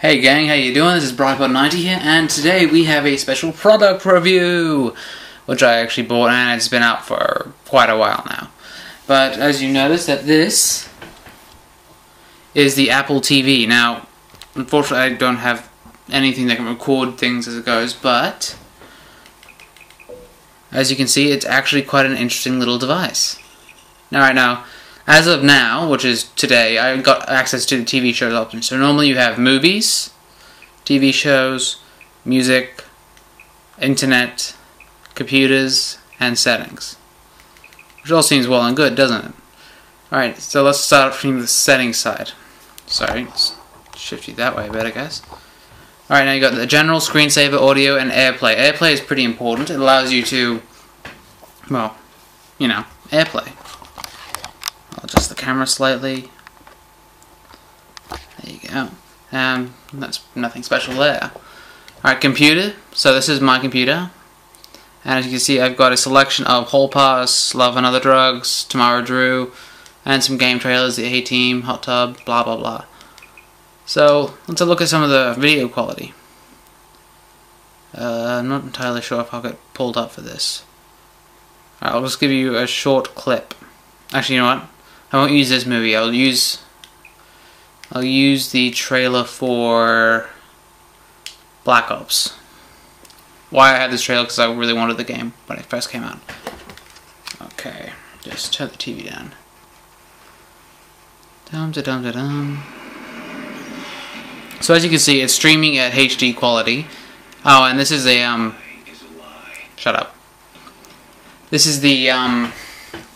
Hey gang, how you doing? This is BridePod90 here, and today we have a special product review, which I actually bought, and it's been out for quite a while now. But as you notice, that this is the Apple TV. Now, unfortunately, I don't have anything that can record things as it goes, but as you can see, it's actually quite an interesting little device. Now, as of now, which is today, I got access to the TV shows option. So normally you have movies, TV shows, music, internet, computers, and settings. Which all seems well and good, doesn't it? Alright, so let's start from the settings side. Sorry, let's shift you that way a bit, I guess. Alright, now you got the general, screensaver, audio, and AirPlay. AirPlay is pretty important. It allows you to, well, you know, AirPlay. I'll adjust the camera slightly. There you go. That's nothing special there. Alright, computer. So this is my computer. And as you can see, I've got a selection of Hall Pass, Love and Other Drugs, Tomorrow Drew, and some game trailers, the A-Team, Hot Tub, blah blah blah. So, let's have a look at some of the video quality. I'm not entirely sure if I'll get pulled up for this. Alright, I'll just give you a short clip. Actually, you know what? I won't use this movie. I'll use the trailer for Black Ops. Why I had this trailer? Because I really wanted the game when it first came out. Okay, just turn the TV down. Dum-da-dum-da-dum. So as you can see, it's streaming at HD quality. Oh, and this is a shut up. This is the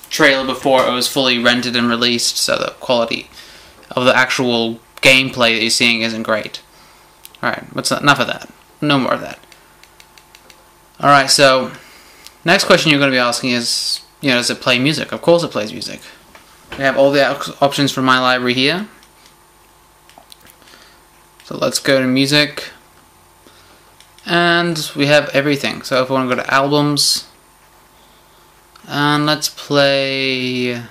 trailer before it was fully rendered and released, so the quality of the actual gameplay that you're seeing isn't great. Alright, enough of that. No more of that. Alright, so next question you're going to be asking is, you know, does it play music? Of course it plays music. We have all the options from my library here. So let's go to music. And we have everything. So if we want to go to albums, and let's play...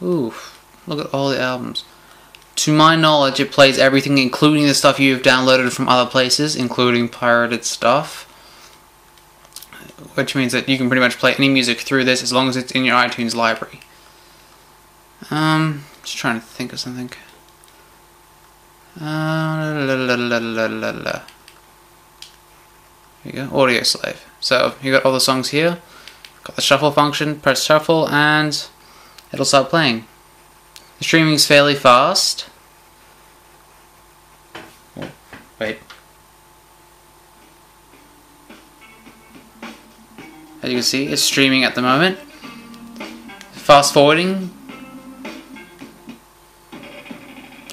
Ooh, look at all the albums. To my knowledge, it plays everything, including the stuff you've downloaded from other places, including pirated stuff. Which means that you can pretty much play any music through this as long as it's in your iTunes library. Just trying to think of something. Here you go, Audio Slave. So you got all the songs here. Got the shuffle function, press shuffle, and it'll start playing. The streaming is fairly fast. Oh, wait. As you can see, it's streaming at the moment. Fast forwarding.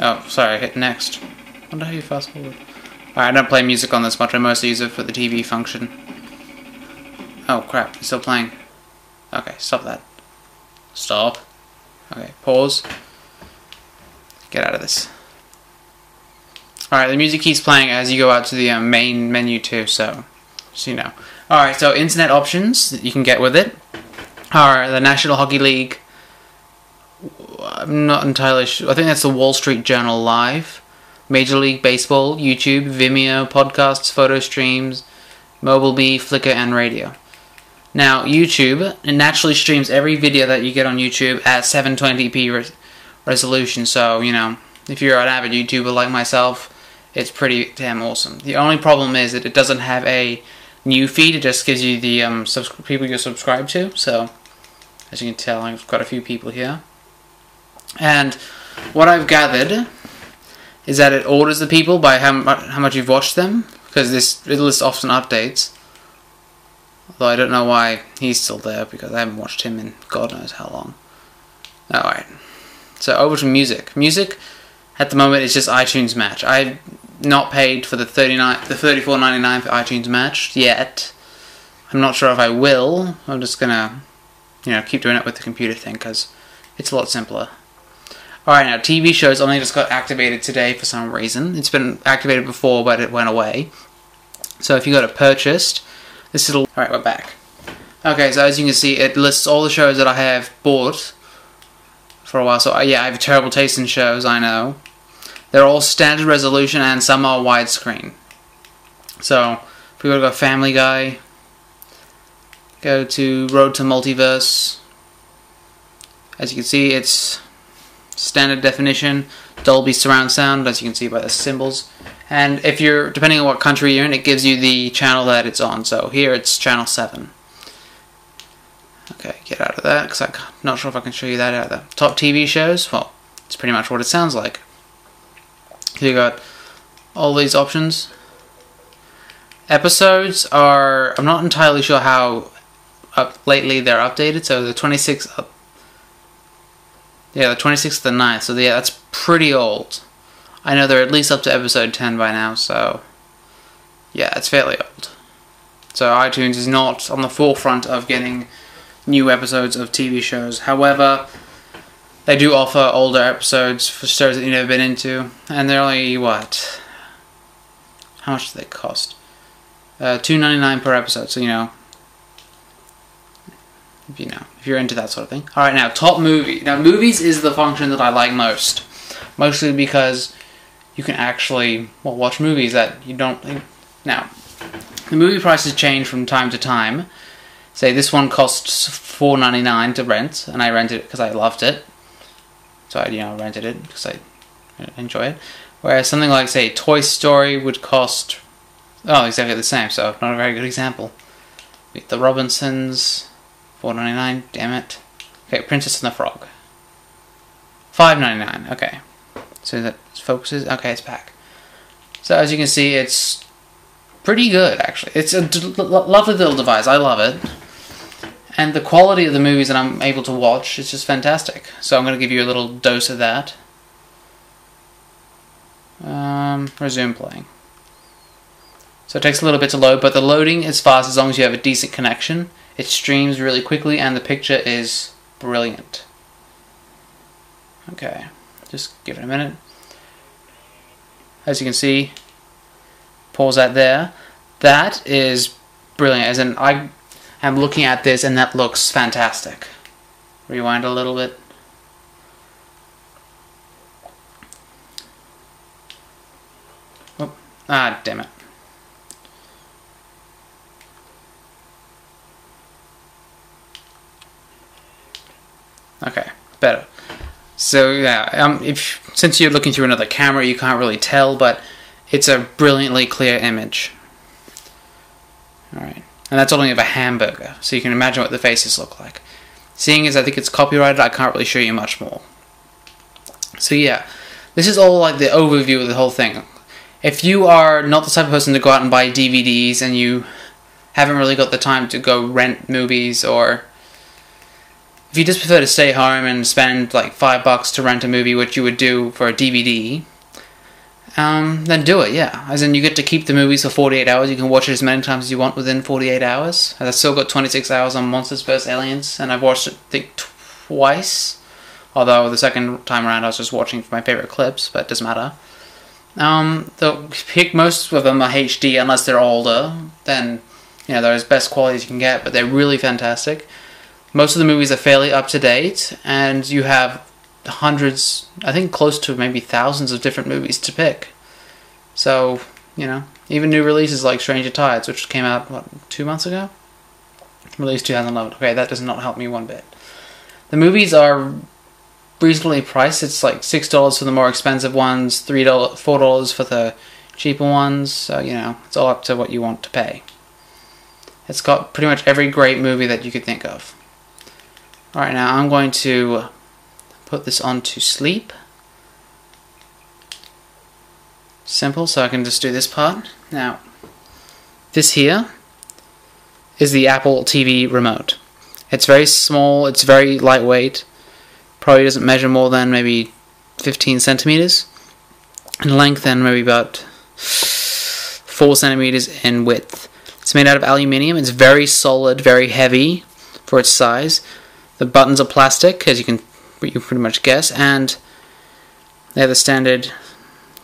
Oh, sorry, I hit next. I wonder how you fast forward. Alright, I don't play music on this much, I mostly use it for the TV function. Oh crap, it's still playing. Okay, stop that. Stop. Okay, pause. Get out of this. Alright, the music keeps playing as you go out to the main menu too, so you know. Alright, so internet options that you can get with it are the National Hockey League. I'm not entirely sure. I think that's the Wall Street Journal Live. Major League Baseball, YouTube, Vimeo, podcasts, photo streams, MobileMe, Flickr, and radio. Now, YouTube, it naturally streams every video that you get on YouTube at 720p resolution, so, you know, if you're an avid YouTuber like myself, it's pretty damn awesome. The only problem is that it doesn't have a new feed, it just gives you the people you're subscribed to, so, as you can tell, I've got a few people here. And what I've gathered is that it orders the people by how much you've watched them, because this list often updates. Although I don't know why he's still there, because I haven't watched him in God knows how long. Alright, so over to music. Music, at the moment, is just iTunes Match. I've not paid for the $34.99 for iTunes Match yet. I'm not sure if I will. I'm just gonna, you know, keep doing it with the computer thing, because it's a lot simpler. Alright, now TV shows only just got activated today for some reason. It's been activated before, but it went away. So if you go to purchased, this will... Alright, we're back. Okay, so as you can see, it lists all the shows that I have bought for a while. So yeah, I have a terrible taste in shows, I know. They're all standard resolution and some are widescreen. So, if we go to Family Guy, go to Road to Multiverse. As you can see, it's standard definition, Dolby surround sound, as you can see by the symbols. And if you're, depending on what country you're in, it gives you the channel that it's on. So here it's channel 7. Okay, get out of that, because I'm not sure if I can show you that out of the top TV shows. Well, it's pretty much what it sounds like. So you got all these options. Episodes are, I'm not entirely sure how lately they're updated. So the 26th, yeah, the 26th of the 9th. So yeah, that's pretty old. I know they're at least up to episode 10 by now, so yeah, it's fairly old. So iTunes is not on the forefront of getting new episodes of TV shows. However, they do offer older episodes for shows that you've never been into, and they're only, what? How much do they cost? $2.99 per episode, so if you're into that sort of thing. Alright, now, top movie. Now, movies is the function that I like most. Mostly because you can actually, watch movies that you don't think. Now, the movie prices change from time to time. Say, this one costs $4.99 to rent, and I rented it because I loved it. So I, rented it because I enjoy it. Whereas something like, say, Toy Story would cost, exactly the same, so not a very good example. The Robinsons, $4.99, damn it. Okay, Princess and the Frog. $5.99, okay. So that focuses, okay, it's back. So as you can see, it's pretty good, actually. It's a lovely little device, I love it. And the quality of the movies that I'm able to watch is just fantastic. So I'm going to give you a little dose of that. Resume playing. So it takes a little bit to load, but the loading is fast as long as you have a decent connection. It streams really quickly and the picture is brilliant. Okay, just give it a minute. As you can see, pause that there. That is brilliant, as in I am looking at this and that looks fantastic. Rewind a little bit. Oh, damn it. Okay, better. So yeah, since you're looking through another camera, you can't really tell, but it's a brilliantly clear image. Alright, and that's only of a hamburger, so you can imagine what the faces look like. Seeing as I think it's copyrighted, I can't really show you much more. So yeah, this is all like the overview of the whole thing. If you are not the type of person to go out and buy DVDs and you haven't really got the time to go rent movies, or if you just prefer to stay home and spend like $5 to rent a movie, which you would do for a DVD, then do it, yeah. As in, you get to keep the movies for 48 hours. You can watch it as many times as you want within 48 hours. I've still got 26 hours on Monsters vs. Aliens, and I've watched it, I think, twice. Although the second time around I was just watching for my favorite clips, but it doesn't matter. Most of them are HD unless they're older. Then, they're as best quality as you can get, but they're really fantastic. Most of the movies are fairly up to date, and you have hundreds, I think close to maybe thousands of different movies to pick. So, even new releases like Stranger Tides, which came out, 2 months ago? Released 2011. Okay, that does not help me one bit. The movies are reasonably priced. It's like $6 for the more expensive ones, $4 for the cheaper ones. So, it's all up to what you want to pay. It's got pretty much every great movie that you could think of. Alright, now I'm going to put this on to sleep. Simple, so I can just do this part. Now, this here is the Apple TV remote. It's very small, it's very lightweight. Probably doesn't measure more than maybe 15 centimeters in length and maybe about 4 centimeters in width. It's made out of aluminium. It's very solid, very heavy for its size. The buttons are plastic, as you can pretty much guess, and they have the standard.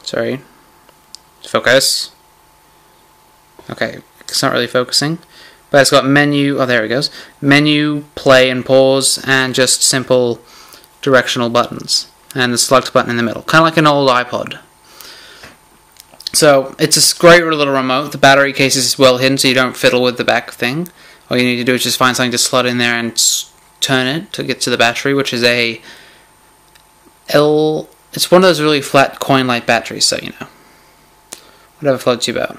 Sorry, focus. Okay, it's not really focusing, but it's got menu. Oh, there it goes. Menu, play, and pause, and just simple directional buttons, and the select button in the middle, kind of like an old iPod. So it's a great little remote. The battery case is well hidden, so you don't fiddle with the back thing. All you need to do is just find something to slot in there and turn it to get to the battery, which is a L. It's one of those really flat coin-like batteries, so you know, whatever floats your boat.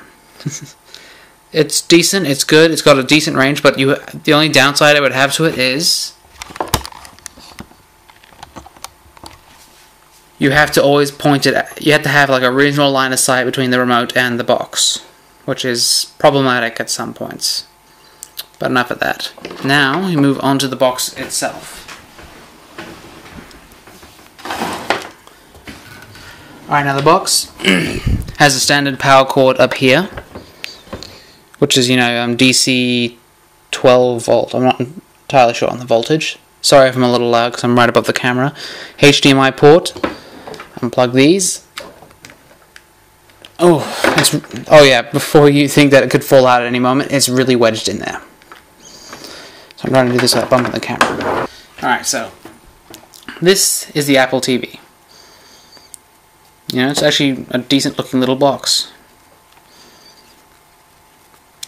It's decent. It's good. It's got a decent range, but the only downside I would have to it is you have to always point it at, you have to have like a reasonable line of sight between the remote and the box, which is problematic at some points. But enough of that. Now we move on to the box itself. Alright, now the box has a standard power cord up here, which is, you know, DC 12 volt. I'm not entirely sure on the voltage. Sorry if I'm a little loud because I'm right above the camera. HDMI port. Unplug these. Oh yeah, before you think that it could fall out at any moment, it's really wedged in there. So I'm trying to do this without bumping the camera. Alright, so this is the Apple TV. You know, it's actually a decent looking little box.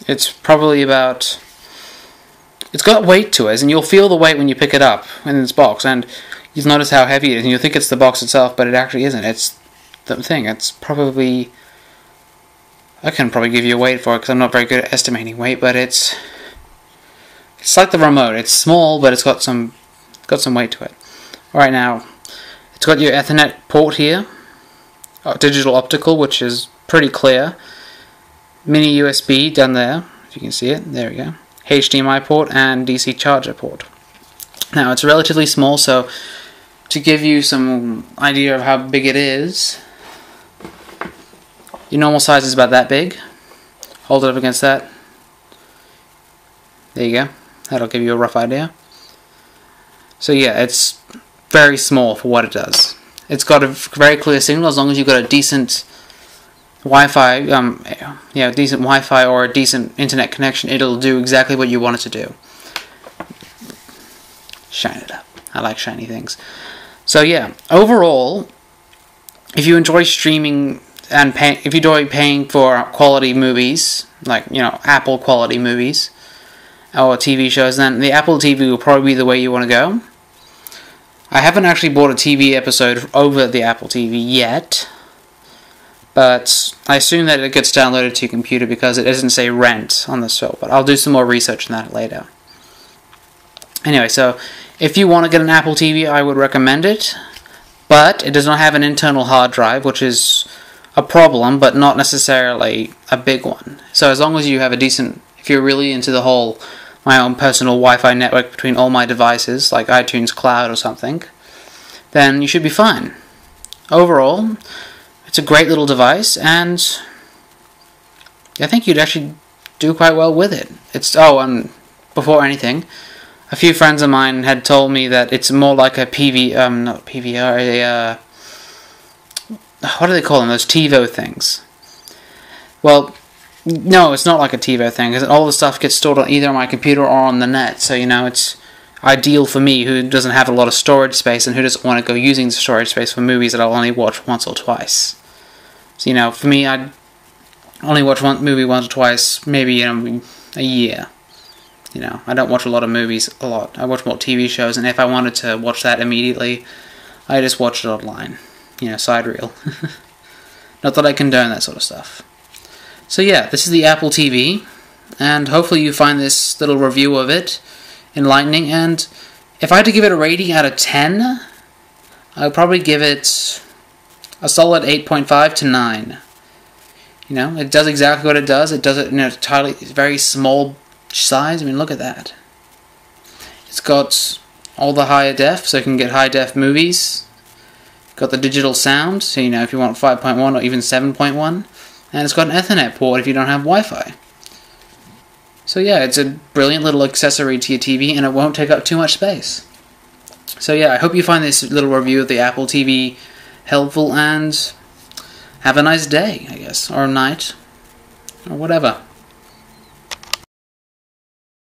It's probably about... It's got weight to it, and you'll feel the weight when you pick it up in this box, and you'll notice how heavy it is, and you'll think it's the box itself, but it actually isn't. It's the thing. It's probably... I can probably give you a weight for it, because I'm not very good at estimating weight, but it's like the remote. It's small, but it's got some weight to it. Alright, now, it's got your Ethernet port here. Digital optical, which is pretty clear. Mini USB down there, if you can see it. There we go. HDMI port and DC charger port. Now it's relatively small, so to give you some idea of how big it is, your normal size is about that big. Hold it up against that. There you go. That'll give you a rough idea. So yeah, it's very small for what it does. It's got a very clear signal as long as you've got a decent Wi-Fi, decent Wi-Fi or a decent internet connection. It'll do exactly what you want it to do. Shine it up. I like shiny things. So yeah, overall, if you enjoy streaming and if you enjoy paying for quality movies, like, you know, Apple quality movies or TV shows, then the Apple TV will probably be the way you want to go. I haven't actually bought a TV episode over the Apple TV yet, but I assume that it gets downloaded to your computer because it doesn't say rent on the show, but I'll do some more research on that later. Anyway, so if you want to get an Apple TV, I would recommend it, but it does not have an internal hard drive, which is a problem, but not necessarily a big one. So as long as you have a decent, if you're really into the whole my own personal Wi-Fi network between all my devices, like iTunes Cloud or something, then you should be fine. Overall, it's a great little device, and I think you'd actually do quite well with it. Before anything, a few friends of mine had told me that it's more like a not PVR, what do they call them, those TiVo things? Well, no, it's not like a TiVo thing, because all the stuff gets stored on either my computer or on the net, so, you know, it's ideal for me, who doesn't have a lot of storage space and who doesn't want to go using the storage space for movies that I'll only watch once or twice. So, you know, for me, I'd only watch one movie once or twice, maybe in a year. You know, I don't watch a lot of movies a lot. I watch more TV shows, and if I wanted to watch that immediately, I just watch it online. You know, side reel. Not that I condone that sort of stuff. So yeah, this is the Apple TV, and hopefully you find this little review of it enlightening, and if I had to give it a rating out of 10, I would probably give it a solid 8.5 to 9. You know, it does exactly what it does. It does it in a very small size. I mean, look at that. It's got all the higher def, so you can get high def movies. Got the digital sound, so you know if you want 5.1 or even 7.1. And it's got an Ethernet port if you don't have Wi-Fi. So yeah, it's a brilliant little accessory to your TV, and it won't take up too much space. So yeah, I hope you find this little review of the Apple TV helpful, and have a nice day, I guess, or night, or whatever.